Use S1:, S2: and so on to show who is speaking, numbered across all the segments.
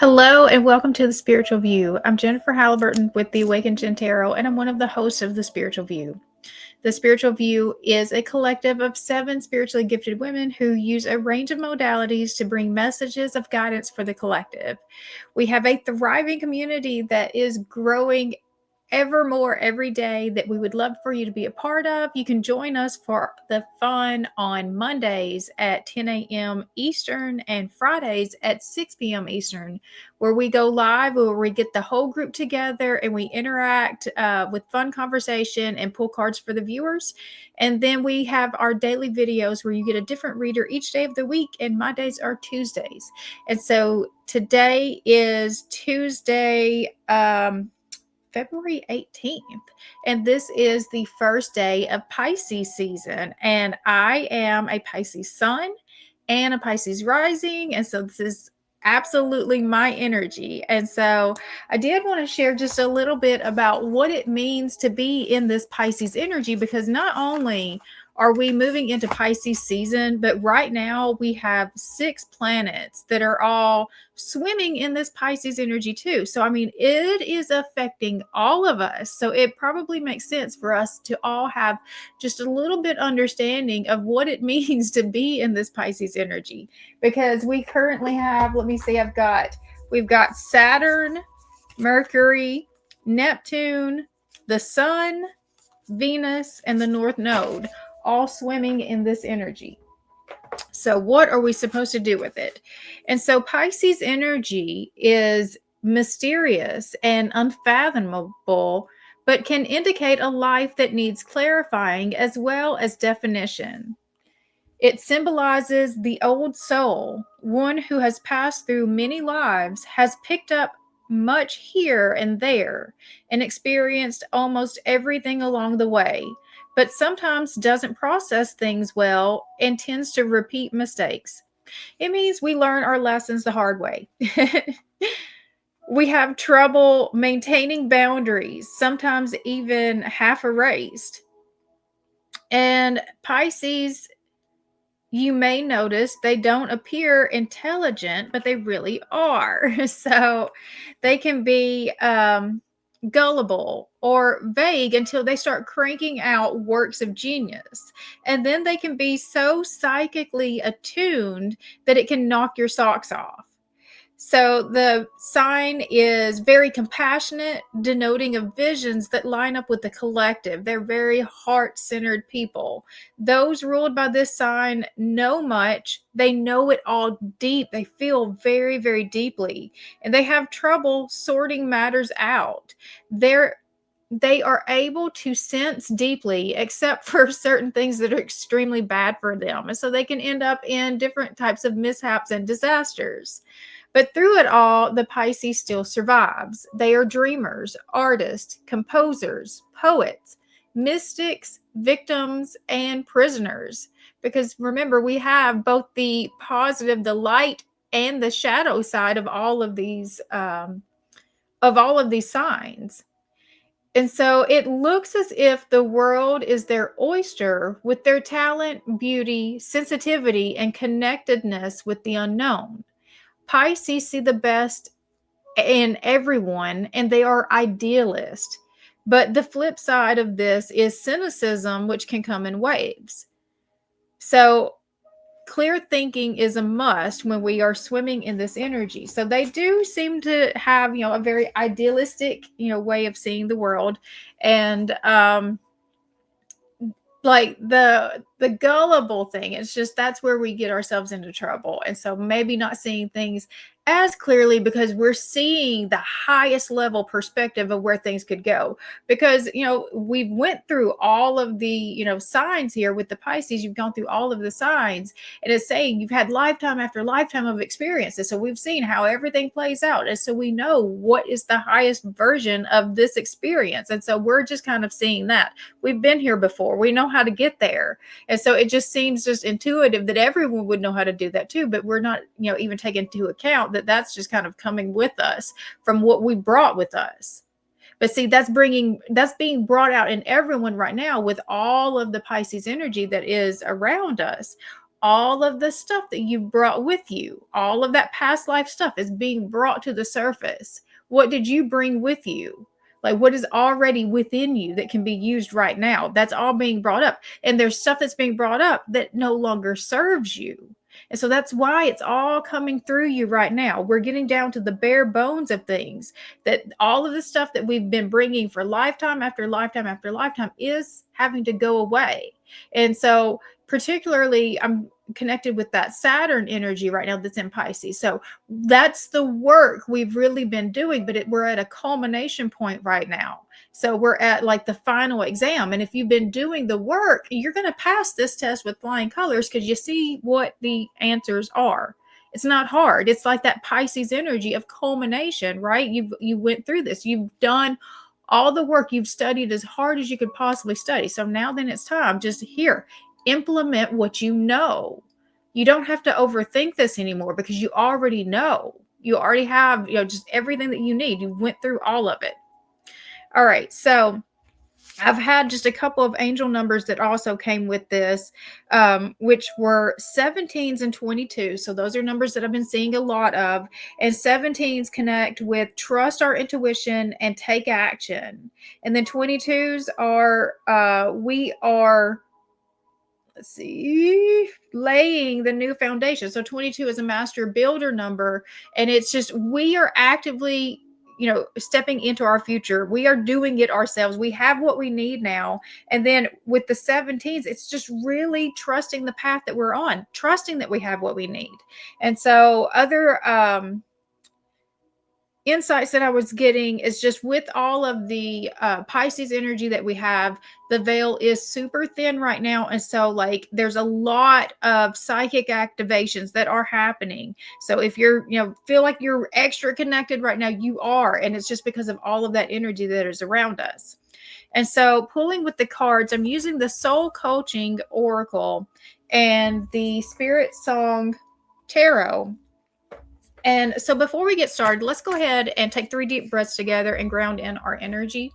S1: Hello and welcome to the Spiritual View. I'm Jennifer Halliburton with the Awakened Gen Tarot, and I'm one of the hosts of the Spiritual View. The Spiritual View is a collective of 7 spiritually gifted women who use a range of modalities to bring messages of guidance for the collective. We have a thriving community that is growing ever more every day that we would love for you to be a part of. You can join us for the fun on Mondays at 10 a.m. Eastern and Fridays at 6 p.m. Eastern, where we go live, where we get the whole group together and we interact with fun conversation and pull cards for the viewers. And then we have our daily videos where you get a different reader each day of the week, and my days are Tuesdays. And so today is Tuesday, February 18th, and this is the first day of Pisces season, and I am a Pisces sun and a Pisces rising, and so this is absolutely my energy. And so I did want to share just a little bit about what it means to be in this Pisces energy, because not only are we moving into Pisces season, but right now we have 6 planets that are all swimming in this Pisces energy too. So, I mean, it is affecting all of us. So it probably makes sense for us to all have just a little bit understanding of what it means to be in this Pisces energy, because we currently have, let me see, we've got Saturn, Mercury, Neptune, the Sun, Venus, and the North Node all swimming in this energy. So what are we supposed to do with it? And so Pisces energy is mysterious and unfathomable, but can indicate a life that needs clarifying as well as definition. It symbolizes the old soul, one who has passed through many lives, has picked up much here and there, and experienced almost everything along the way, but sometimes doesn't process things well and tends to repeat mistakes. It means we learn our lessons the hard way. We have trouble maintaining boundaries, sometimes even half erased. And Pisces, you may notice they don't appear intelligent, but they really are. So they can be gullible or vague until they start cranking out works of genius. And then they can be so psychically attuned that it can knock your socks off. So the sign is very compassionate, denoting of visions that line up with the collective. They're very heart-centered people. Those ruled by this sign know much. They know it all deep. They feel very, very deeply, and they have trouble sorting matters out. They are able to sense deeply, except for certain things that are extremely bad for them. And so they can end up in different types of mishaps and disasters. But through it all, the Pisces still survives. They are dreamers, artists, composers, poets, mystics, victims, and prisoners. Because remember, we have both the positive, the light, and the shadow side of all of these signs. And so it looks as if the world is their oyster with their talent, beauty, sensitivity, and connectedness with the unknown. Pisces see the best in everyone, and they are idealists. But the flip side of this is cynicism, which can come in waves. So clear thinking is a must when we are swimming in this energy. So they do seem to have, a very idealistic, way of seeing the world. And like the gullible thing, it's just that's where we get ourselves into trouble. And so maybe not seeing things as clearly, because we're seeing the highest level perspective of where things could go. Because we went through all of the signs here with the Pisces. You've gone through all of the signs, and it's saying you've had lifetime after lifetime of experiences. So we've seen how everything plays out, and so we know what is the highest version of this experience. And so we're just kind of seeing that we've been here before. We know how to get there. And so it just seems just intuitive that everyone would know how to do that too. But we're not, even taking into account that that's just kind of coming with us from what we brought with us. But see, that's being brought out in everyone right now with all of the Pisces energy that is around us. all of the stuff that you brought with you, all of that past life stuff is being brought to the surface. What did you bring with you? Like, what is already within you that can be used right now? That's all being brought up. And there's stuff that's being brought up that no longer serves you. And so that's why it's all coming through you right now. We're getting down to the bare bones of things, that all of the stuff that we've been bringing for lifetime after lifetime after lifetime is having to go away. And so, particularly, I'm connected with that Saturn energy right now that's in Pisces. So that's the work we've really been doing, but we're at a culmination point right now. So we're at like the final exam. And if you've been doing the work, you're going to pass this test with flying colors because you see what the answers are. It's not hard. It's like that Pisces energy of culmination, right? You went through this. You've done all the work. You've studied as hard as you could possibly study. So now then it's time. Just here, implement what you know. You don't have to overthink this anymore because you already know. You already have, just everything that you need. You went through all of it. All right. So I've had just a couple of angel numbers that also came with this, which were 17s and 22. So those are numbers that I've been seeing a lot of. And 17s connect with trust our intuition and take action. And then 22s are, let's see, laying the new foundation. So 22 is a master builder number. And it's just, we are actively stepping into our future. We are doing it ourselves. We have what we need now. And then with the 17s, it's just really trusting the path that we're on, trusting that we have what we need. And so other insights that I was getting is just with all of the Pisces energy that we have, the veil is super thin right now. And so like there's a lot of psychic activations that are happening. So if you're, feel like you're extra connected right now, you are. And it's just because of all of that energy that is around us. And so pulling with the cards, I'm using the Soul Coaching Oracle and the Spirit Song Tarot. And so before we get started, let's go ahead and take 3 deep breaths together and ground in our energy.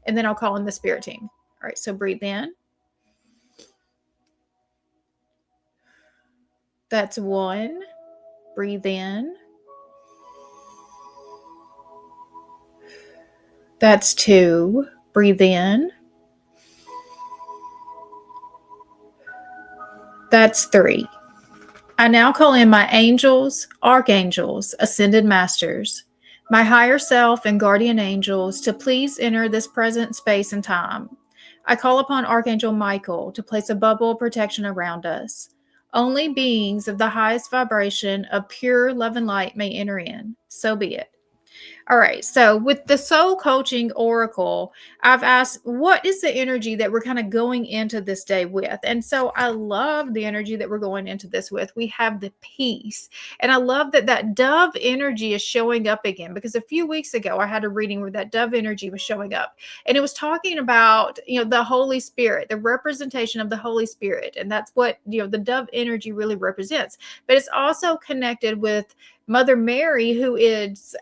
S1: And then I'll call in the spirit team. All right, so breathe in. That's 1. Breathe in. That's 2. Breathe in. That's 3. I now call in my angels, archangels, ascended masters, my higher self and guardian angels to please enter this present space and time. I call upon Archangel Michael to place a bubble of protection around us. Only beings of the highest vibration of pure love and light may enter in. So be it. All right. So with the Soul Coaching Oracle, I've asked, what is the energy that we're kind of going into this day with? And so I love the energy that we're going into this with. We have the peace. And I love that that dove energy is showing up again, because a few weeks ago, I had a reading where that dove energy was showing up. And it was talking about, the Holy Spirit, the representation of the Holy Spirit. And that's what, the dove energy really represents. But it's also connected with Mother Mary, who is,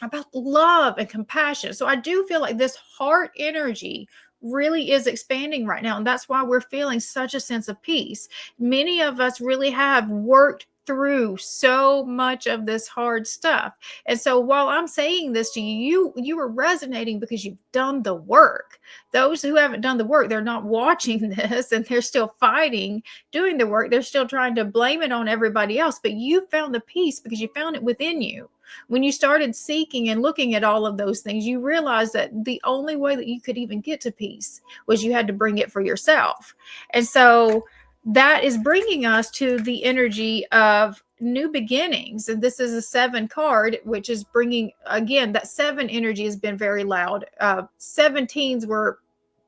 S1: about love and compassion. So I do feel like this heart energy really is expanding right now. And that's why we're feeling such a sense of peace. Many of us really have worked through so much of this hard stuff. And so while I'm saying this to you, you are resonating because you've done the work. Those who haven't done the work, they're not watching this and they're still fighting, doing the work. They're still trying to blame it on everybody else. But you found the peace because you found it within you. When you started seeking and looking at all of those things, you realized that the only way that you could even get to peace was you had to bring it for yourself. And so that is bringing us to the energy of new beginnings. And this is a 7 card, which is bringing, again, that 7 energy has been very loud. 17s were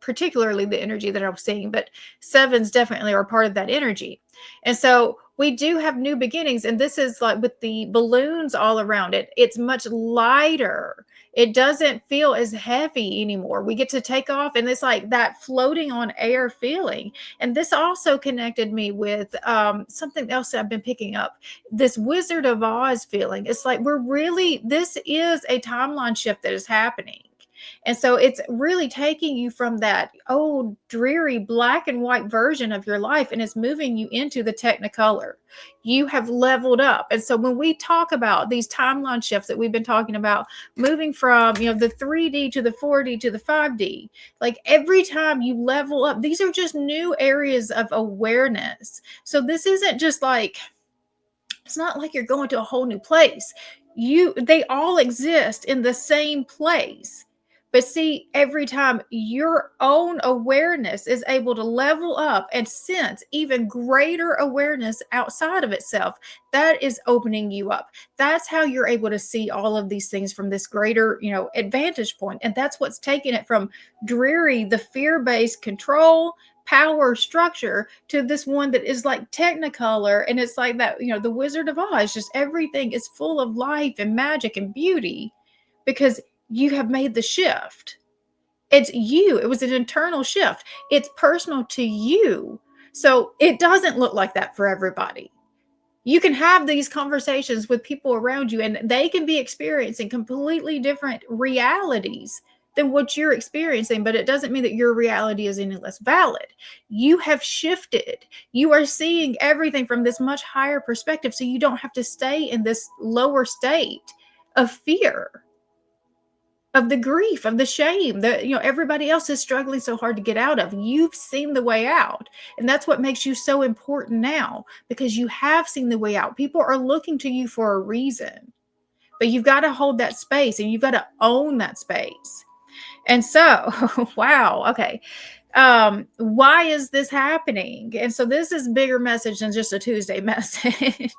S1: particularly the energy that I was seeing, but 7s definitely are part of that energy. And so we do have new beginnings. And this is like with the balloons all around it, it's much lighter. It doesn't feel as heavy anymore. We get to take off and it's like that floating on air feeling. And this also connected me with something else that I've been picking up, this Wizard of Oz feeling. It's like this is a timeline shift that is happening. And so it's really taking you from that old, dreary, black and white version of your life, and it's moving you into the Technicolor. You have leveled up. And so when we talk about these timeline shifts that we've been talking about, moving from, the 3D to the 4D to the 5D, like every time you level up, these are just new areas of awareness. So this isn't just like, it's not like you're going to a whole new place. They all exist in the same place. But see, every time your own awareness is able to level up and sense even greater awareness outside of itself, that is opening you up. That's how you're able to see all of these things from this greater, advantage point. And that's what's taking it from dreary, the fear-based control, power structure, to this one that is like Technicolor, and it's like that, the Wizard of Oz, just everything is full of life and magic and beauty because you have made the shift. It's you. It was an internal shift. It's personal to you. So it doesn't look like that for everybody. You can have these conversations with people around you, and they can be experiencing completely different realities than what you're experiencing, but it doesn't mean that your reality is any less valid. You have shifted. You are seeing everything from this much higher perspective, so you don't have to stay in this lower state of fear, of the grief, of the shame that everybody else is struggling so hard to get out of. You've seen the way out, and that's what makes you so important now, because you have seen the way out. People are looking to you for a reason, but you've got to hold that space, and you've got to own that space. And so wow, okay, why is this happening? And so this is bigger message than just a Tuesday message.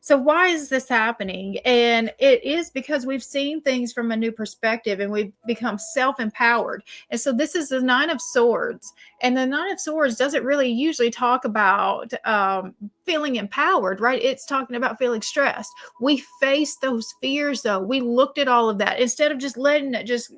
S1: So why is this happening? And it is because we've seen things from a new perspective, and we've become self-empowered. And so this is the Nine of Swords. And the Nine of Swords doesn't really usually talk about feeling empowered, right? It's talking about feeling stressed. We faced those fears, though. We looked at all of that instead of just letting it just,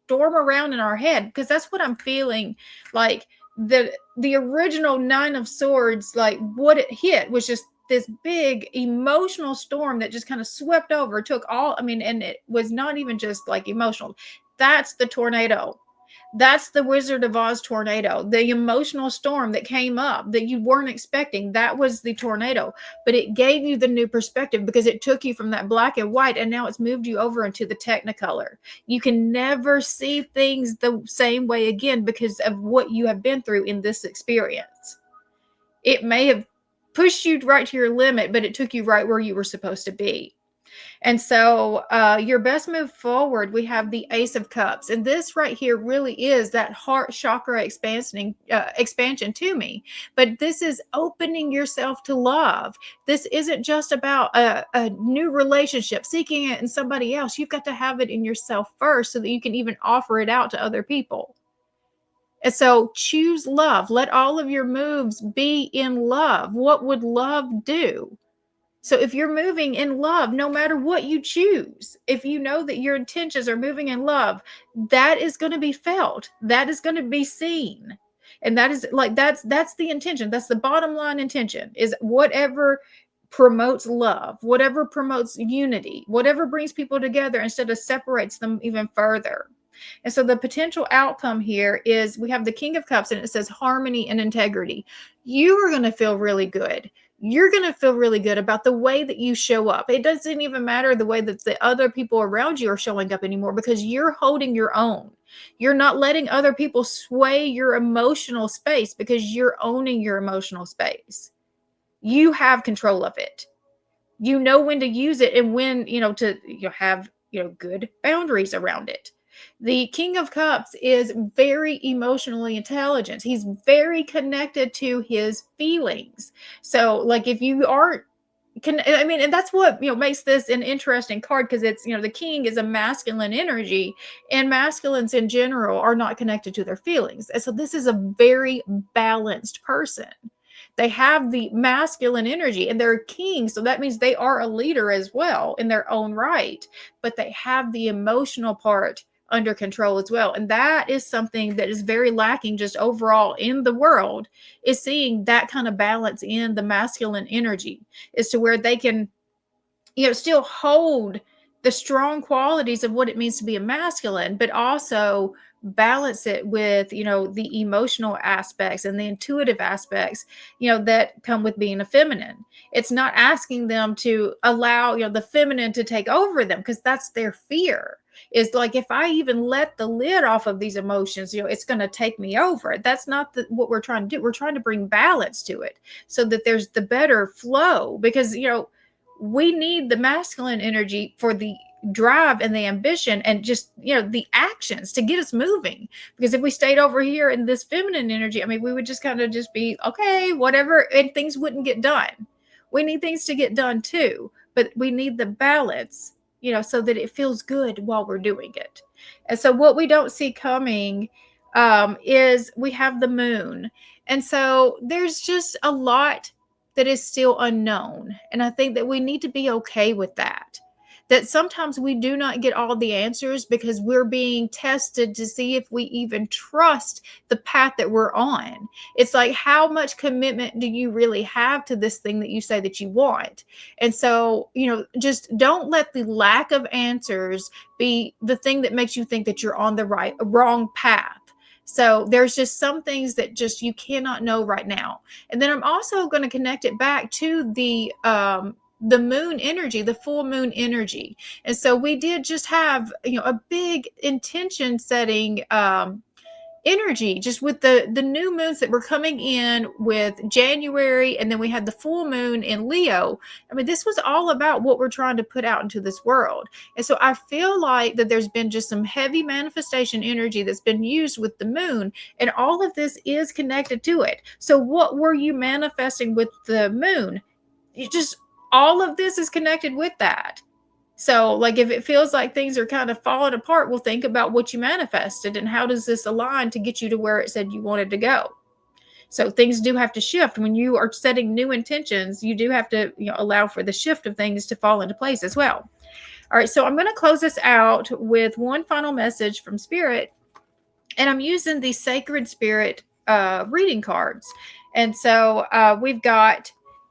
S1: storm around in our head, because that's what I'm feeling like. The original Nine of Swords, like what it hit was just this big emotional storm that just kind of swept over, took all, and it was not even just like emotional. That's the tornado. That's the Wizard of Oz tornado. The emotional storm that came up that you weren't expecting, that was the tornado. But it gave you the new perspective because it took you from that black and white, and now it's moved you over into the Technicolor. You can never see things the same way again because of what you have been through in this experience. It may have pushed you right to your limit, but it took you right where you were supposed to be. And so your best move forward, we have the Ace of Cups. And this right here really is that heart chakra expansion to me. But this is opening yourself to love. This isn't just about a new relationship, seeking it in somebody else. You've got to have it in yourself first so that you can even offer it out to other people. And so choose love. Let all of your moves be in love. What would love do? So if you're moving in love, no matter what you choose, if you know that your intentions are moving in love, that is going to be felt. That is going to be seen. And that is like, that's the intention. That's the bottom line intention, is whatever promotes love, whatever promotes unity, whatever brings people together instead of separates them even further. And so the potential outcome here is we have the King of Cups, and it says harmony and integrity. You are going to feel really good. You're going to feel really good about the way that you show up. It doesn't even matter the way that the other people around you are showing up anymore, because you're holding your own. You're not letting other people sway your emotional space because you're owning your emotional space. You have control of it. You know when to use it and when, to have, good boundaries around it. The King of Cups is very emotionally intelligent. He's very connected to his feelings. So, like, if you aren't, and that's what, makes this an interesting card, because it's, the king is a masculine energy, and masculines in general are not connected to their feelings. And so this is a very balanced person. They have the masculine energy, and they're a king. So that means they are a leader as well in their own right, but they have the emotional part under control as well. And that is something that is very lacking just overall in the world, is seeing that kind of balance in the masculine energy, is to where they can, still hold the strong qualities of what it means to be a masculine, but also balance it with, the emotional aspects and the intuitive aspects, that come with being a feminine. It's not asking them to allow, the feminine to take over them, because that's their fear. Is like, if I even let the lid off of these emotions, it's going to take me over. That's not what we're trying to do. We're trying to bring balance to it so that there's the better flow, because, we need the masculine energy for the drive and the ambition and just, the actions to get us moving. Because if we stayed over here in this feminine energy, I mean, we would just kind of just be okay, whatever, and things wouldn't get done. We need things to get done too, but we need the balance, so that it feels good while we're doing it. And so what we don't see coming, is we have the moon. And so there's just a lot that is still unknown. And I think that we need to be okay with that. That sometimes we do not get all the answers because we're being tested to see if we even trust the path that we're on. It's like, how much commitment do you really have to this thing that you say that you want? And so, just don't let the lack of answers be the thing that makes you think that you're on the wrong path. So there's just some things that just you cannot know right now. And then I'm also going to connect it back to the moon energy, the full moon energy. And so we did just have, a big intention setting energy, just with the new moons that were coming in with January, and then we had the full moon in Leo. I mean, this was all about what we're trying to put out into this world. And so I feel like that there's been just some heavy manifestation energy that's been used with the moon, and all of this is connected to it. So what were you manifesting with the moon? You just, all of this is connected with that. So, like, if it feels like things are kind of falling apart, well, think about what you manifested and how does this align to get you to where it said you wanted to go. So things do have to shift. When you are setting new intentions, you do have to, allow for the shift of things to fall into place as well. All right, so I'm going to close this out with one final message from Spirit, and I'm using the Sacred Spirit reading cards. And so we've got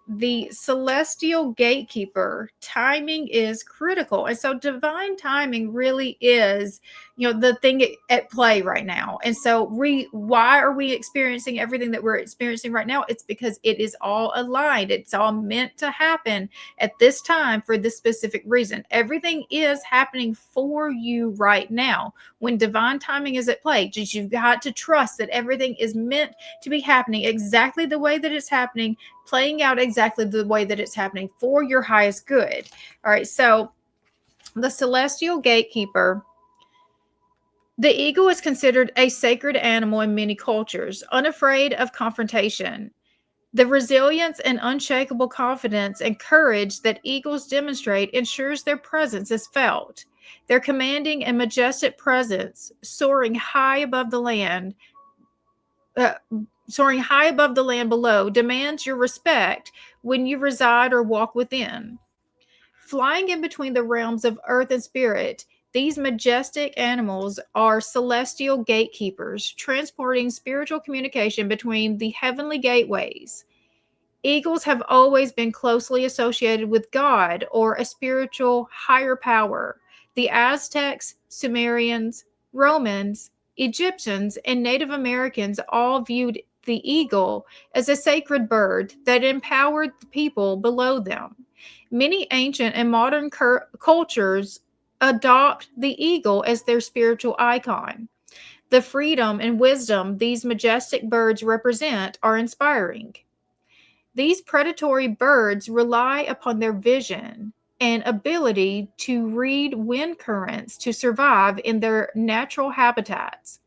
S1: the Celestial Gatekeeper. Timing is critical. And so divine timing really is, the thing at play right now. And so why are we experiencing everything that we're experiencing right now? It's because it is all aligned. It's all meant to happen at this time for this specific reason. Everything is happening for you right now. When divine timing is at play, just you've got to trust that everything is meant to be happening exactly the way that it's happening, playing out exactly the way that it's happening for your highest good. All right, so the Celestial Gatekeeper. The eagle is considered a sacred animal in many cultures, unafraid of confrontation. The resilience and unshakable confidence and courage that eagles demonstrate ensures their presence is felt. Their commanding and majestic presence, soaring high above the land below, demands your respect when you reside or walk within. Flying in between the realms of earth and spirit, these majestic animals are celestial gatekeepers, transporting spiritual communication between the heavenly gateways. Eagles have always been closely associated with God or a spiritual higher power. The Aztecs, Sumerians, Romans, Egyptians, and Native Americans all viewed the eagle as a sacred bird that empowered the people below them. Many ancient and modern cultures adopt the eagle as their spiritual icon. The freedom and wisdom these majestic birds represent are inspiring. These predatory birds rely upon their vision and ability to read wind currents to survive in their natural habitats.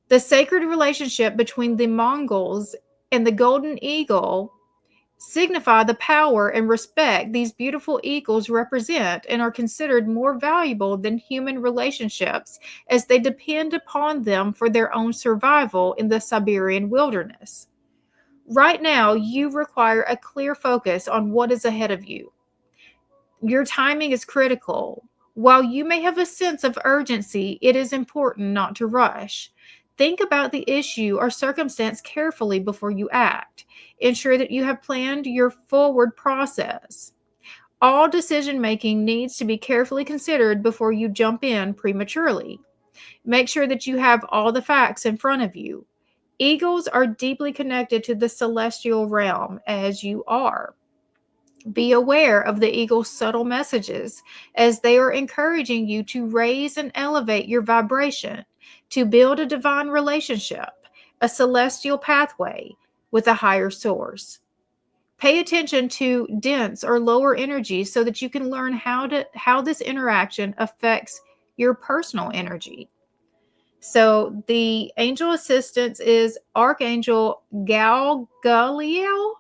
S1: The sacred relationship between the Mongols and the golden eagle signify the power and respect these beautiful eagles represent and are considered more valuable than human relationships as they depend upon them for their own survival in the Siberian wilderness. Right now, you require a clear focus on what is ahead of you. Your timing is critical. While you may have a sense of urgency, it is important not to rush. Think about the issue or circumstance carefully before you act. Ensure that you have planned your forward process. All decision making needs to be carefully considered before you jump in prematurely. Make sure that you have all the facts in front of you. Eagles are deeply connected to the celestial realm, as you are. Be aware of the eagle's subtle messages, as they are encouraging you to raise and elevate your vibration, to build a divine relationship, a celestial pathway with a higher source. Pay attention to dense or lower energies so that you can learn how this interaction affects your personal energy. So the angel assistance is Archangel Galgaliel,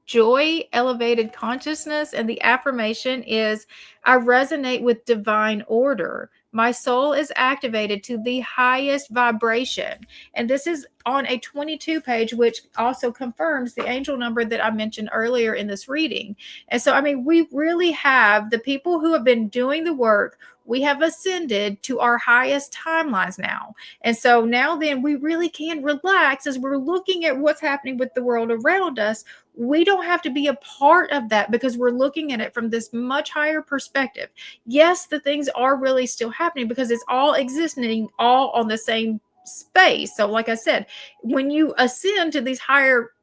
S1: joy, elevated consciousness. And the affirmation is, I resonate with divine order. My soul is activated to the highest vibration. And this is on a 22 page, which also confirms the angel number that I mentioned earlier in this reading. And so, I mean, we really have the people who have been doing the work. We have ascended to our highest timelines now. And so now then we really can relax as we're looking at what's happening with the world around us. We don't have to be a part of that because we're looking at it from this much higher perspective. Yes, the things are really still happening because it's all existing all on the same space. So like I said, when you ascend to these higher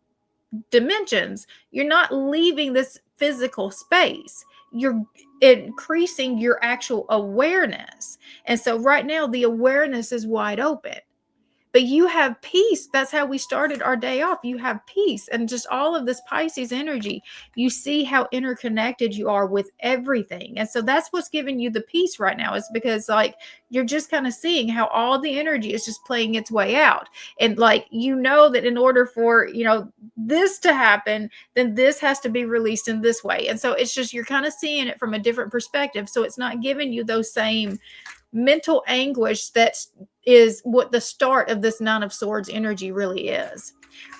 S1: dimensions, you're not leaving this physical space. You're increasing your actual awareness. And so right now the awareness is wide open. But you have peace. That's how we started our day off. You have peace and just all of this Pisces energy. You see how interconnected you are with everything. And so that's what's giving you the peace right now, is because like you're just kind of seeing how all the energy is just playing its way out. And like, you know, that in order for, you know, this to happen, then this has to be released in this way. And so it's just, you're kind of seeing it from a different perspective. So it's not giving you those same mental anguish that is what the start of this Nine of Swords energy really is.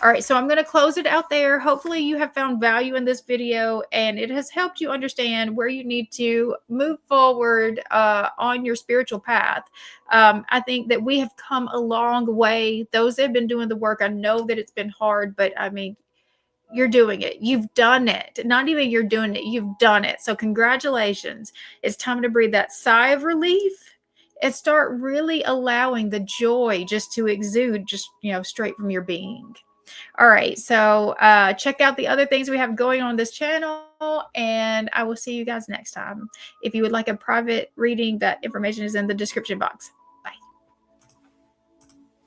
S1: All right, so I'm going to close it out there. Hopefully you have found value in this video and it has helped you understand where you need to move forward on your spiritual path. I think that we have come a long way. Those that have been doing the work, I know that it's been hard, but I mean, you're doing it. You've done it. Not even you're doing it. You've done it. So congratulations. It's time to breathe that sigh of relief and start really allowing the joy just to exude, just, you know, straight from your being. All right. So check out the other things we have going on this channel, and I will see you guys next time. If you would like a private reading, that information is in the description box.